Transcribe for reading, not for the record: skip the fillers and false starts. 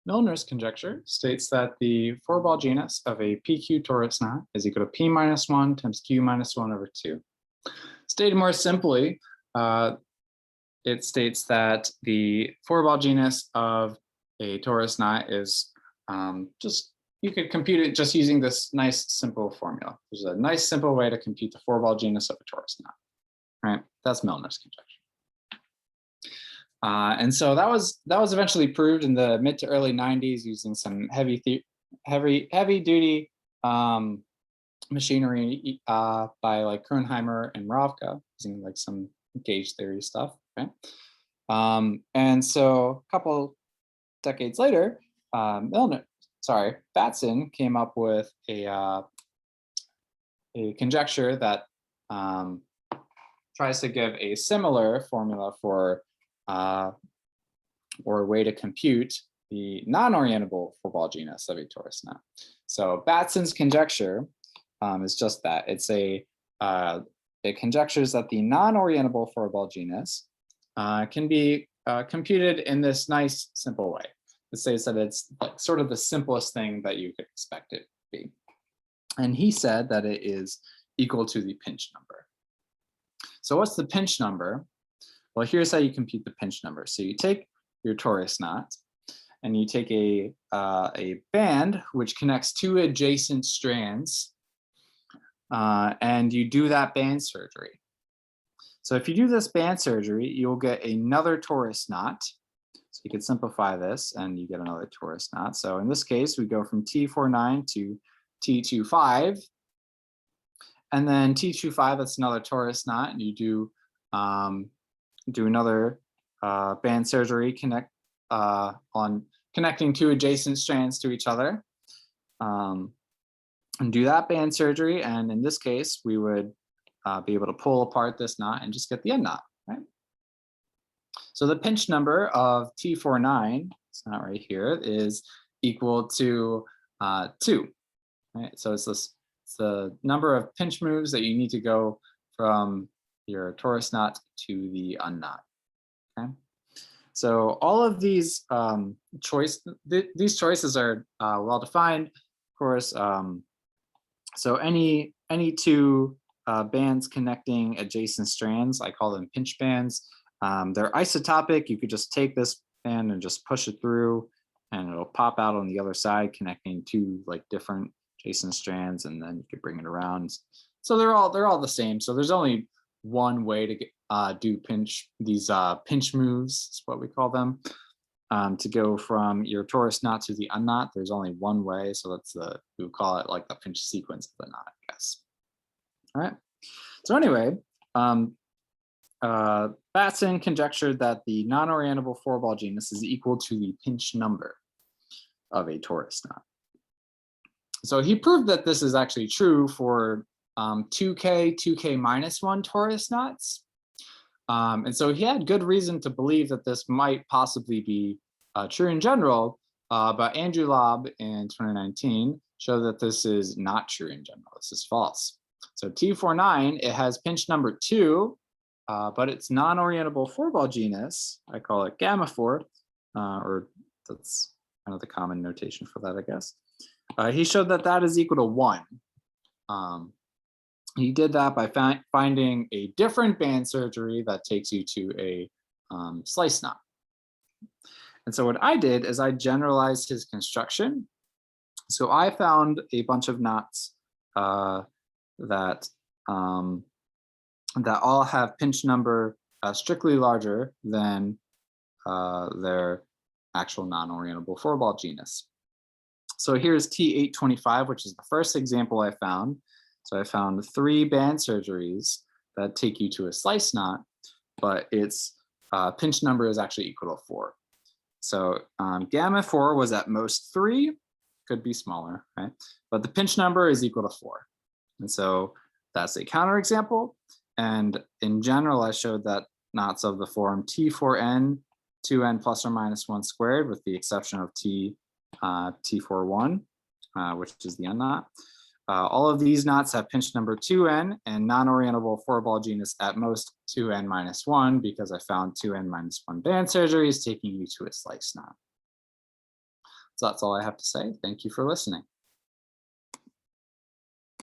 Milner's conjecture states that the four-ball genus of a PQ torus knot is equal to P minus 1 times Q minus 1 over 2. Stated more simply, it states that the four-ball genus of a torus knot is you could compute it just using this nice simple formula. There's a nice simple way to compute the four-ball genus of a torus knot, right? That's Milner's conjecture. And so that was eventually proved in the mid to early 90s using some heavy duty machinery by like Kronheimer and Ravka, using like some gauge theory stuff. Okay, and so a couple decades later, Batson came up with a conjecture that tries to give a similar formula for or a way to compute the non-orientable four-ball genus of a torus knot. So Batson's conjecture is just that. It's it conjectures that the non-orientable four-ball genus can be computed in this nice, simple way. It says that it's like sort of the simplest thing that you could expect it to be. And he said that it is equal to the pinch number. So what's the pinch number? Well, here's how you compute the pinch number. So you take your torus knot and you take a band which connects two adjacent strands and you do that band surgery. So if you do this band surgery, you'll get another torus knot. So you could simplify this and you get another torus knot. So in this case, we go from T49 to T25. And then T25, that's another torus knot. And you do another band surgery on connecting two adjacent strands to each other. And do that band surgery. And in this case, we would be able to pull apart this knot and just get the end knot, right? So the pinch number of T49, it's not right here, is equal to 2, right? So it's the number of pinch moves that you need to go from your torus knot to the unknot, okay? So all of these these choices are well defined, of course. So any two bands connecting adjacent strands, I call them pinch bands. They're isotopic. You could just take this band and just push it through and it'll pop out on the other side, connecting two like different adjacent strands, and then you could bring it around. So they're all the same. So there's only one way to do pinch moves, is what we call them, to go from your torus knot to the unknot. There's only one way, so that's we would call it like the pinch sequence of the knot, I guess. All right. So anyway, Batson conjectured that the non-orientable four-ball genus is equal to the pinch number of a torus knot. So he proved that this is actually true for 2K minus 1 torus knots. And so he had good reason to believe that this might possibly be true in general, but Andrew Lobb in 2019 showed that this is not true in general. This is false. So T49, it has pinch number 2, but its non-orientable four-ball genus, I call it gamma 4, or that's kind of the common notation for that, I guess. He showed that that is equal to 1. He did that by finding a different band surgery that takes you to a slice knot. And so what I did is I generalized his construction. So I found a bunch of knots that all have pinch number strictly larger than their actual non-orientable four-ball genus. So here's T825, which is the first example I found. So I found 3 band surgeries that take you to a slice knot, but its pinch number is actually equal to 4. So gamma 4 was at most 3, could be smaller, right? But the pinch number is equal to 4. And so that's a counterexample. And in general, I showed that knots of the form T4n, 2n plus or minus 1 squared, with the exception of T41, which is the unknot. All of these knots have pinch number 2n and non-orientable four-ball genus at most 2n minus 1, because I found 2n minus 1 band surgeries taking you to a slice knot. So that's all I have to say. Thank you for listening.